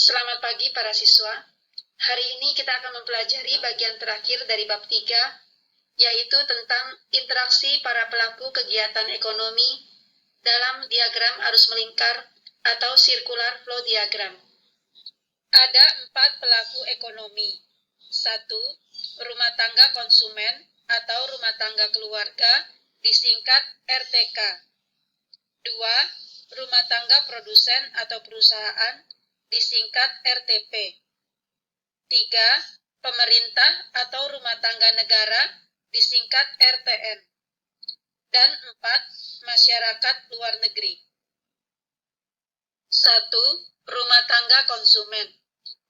Selamat pagi para siswa. Hari ini kita akan mempelajari bagian terakhir dari bab 3, yaitu tentang interaksi para pelaku kegiatan ekonomi dalam diagram arus melingkar atau circular flow diagram. Ada 4 pelaku ekonomi. 1. Rumah tangga konsumen atau rumah tangga keluarga, disingkat RTK. 2. Rumah tangga produsen atau perusahaan, disingkat RTP. 3. Pemerintah atau rumah tangga negara, disingkat RTN. Dan 4. Masyarakat luar negeri. 1. Rumah tangga konsumen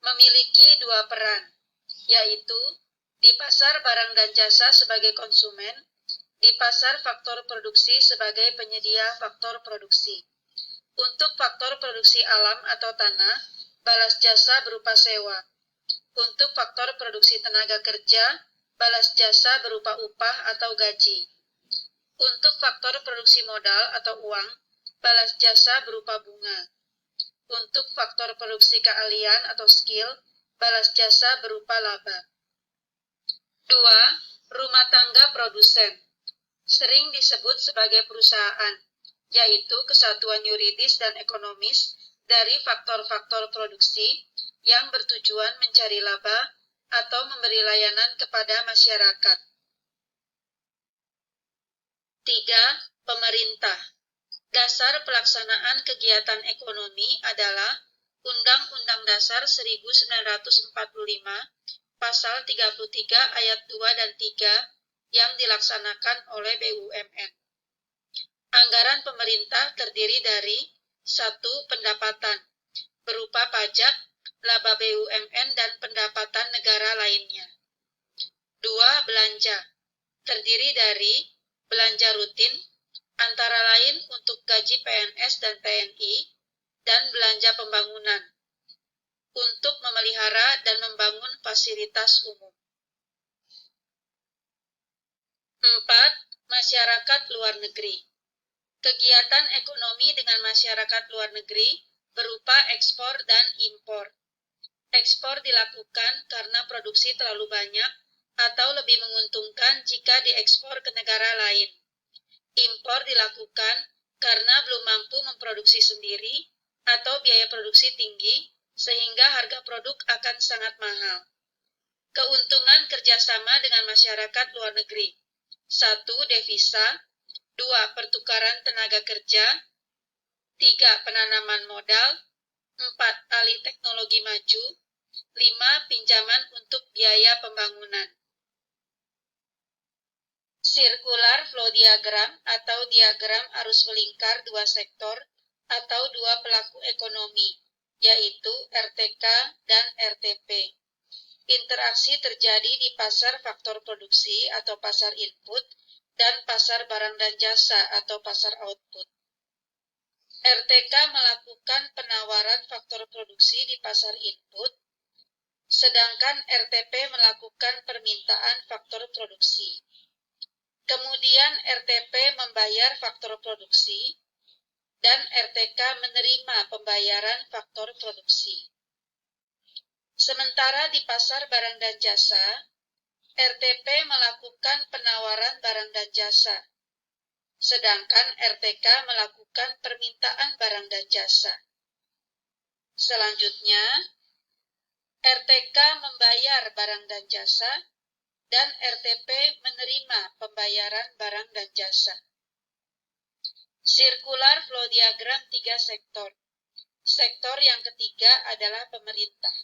memiliki 2 peran, yaitu di pasar barang dan jasa sebagai konsumen, di pasar faktor produksi sebagai penyedia faktor produksi. Untuk faktor produksi alam atau tanah, balas jasa berupa sewa. Untuk faktor produksi tenaga kerja, balas jasa berupa upah atau gaji. Untuk faktor produksi modal atau uang, balas jasa berupa bunga. Untuk faktor produksi keahlian atau skill, balas jasa berupa laba. 2. Rumah tangga produsen sering disebut sebagai perusahaan, yaitu kesatuan yuridis dan ekonomis dari faktor-faktor produksi yang bertujuan mencari laba atau memberi layanan kepada masyarakat. 3. Pemerintah. Dasar pelaksanaan kegiatan ekonomi adalah Undang-Undang Dasar 1945, Pasal 33 Ayat 2 dan 3 yang dilaksanakan oleh BUMN. Anggaran pemerintah terdiri dari 1. Pendapatan, berupa pajak, laba BUMN, dan pendapatan negara lainnya. 2. Belanja, terdiri dari belanja rutin, antara lain untuk gaji PNS dan TNI, dan belanja pembangunan, untuk memelihara dan membangun fasilitas umum. 4. Masyarakat luar negeri. Kegiatan ekonomi dengan masyarakat luar negeri berupa ekspor dan impor. Ekspor dilakukan karena produksi terlalu banyak atau lebih menguntungkan jika diekspor ke negara lain. Impor dilakukan karena belum mampu memproduksi sendiri atau biaya produksi tinggi sehingga harga produk akan sangat mahal. Keuntungan kerjasama dengan masyarakat luar negeri. 1. Devisa. 2. Pertukaran tenaga kerja. 3. Penanaman modal. 4. Alih teknologi maju. 5. Pinjaman untuk biaya pembangunan. Circular flow diagram atau diagram arus melingkar 2 sektor atau 2 pelaku ekonomi, yaitu RTK dan RTP. Interaksi terjadi di pasar faktor produksi atau pasar input dan pasar barang dan jasa atau pasar output. RTK melakukan penawaran faktor produksi di pasar input, sedangkan RTP melakukan permintaan faktor produksi. Kemudian RTP membayar faktor produksi, dan RTK menerima pembayaran faktor produksi. Sementara di pasar barang dan jasa, RTP melakukan penawaran barang dan jasa, sedangkan RTK melakukan permintaan barang dan jasa. Selanjutnya, RTK membayar barang dan jasa, dan RTP menerima pembayaran barang dan jasa. Circular flow diagram 3 sektor. Sektor yang ketiga adalah pemerintah.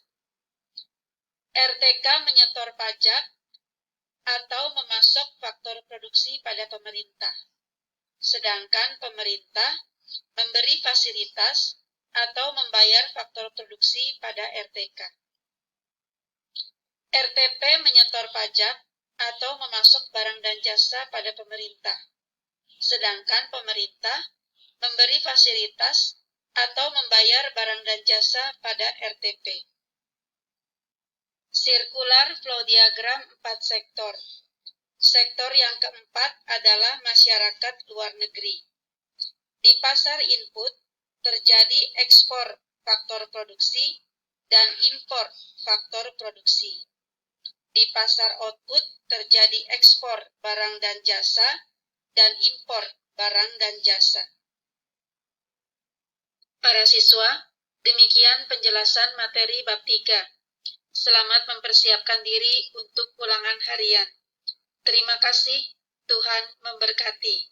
RTK menyetor pajak atau memasok faktor produksi pada pemerintah, sedangkan pemerintah memberi fasilitas atau membayar faktor produksi pada RTK. RTP menyetor pajak atau memasok barang dan jasa pada pemerintah, sedangkan pemerintah memberi fasilitas atau membayar barang dan jasa pada RTP. Circular flow diagram 4 sektor. Sektor yang keempat adalah masyarakat luar negeri. Di pasar input terjadi ekspor faktor produksi dan impor faktor produksi. Di pasar output terjadi ekspor barang dan jasa dan impor barang dan jasa. Para siswa, demikian penjelasan materi bab 3. Selamat mempersiapkan diri untuk ulangan harian. Terima kasih, Tuhan memberkati.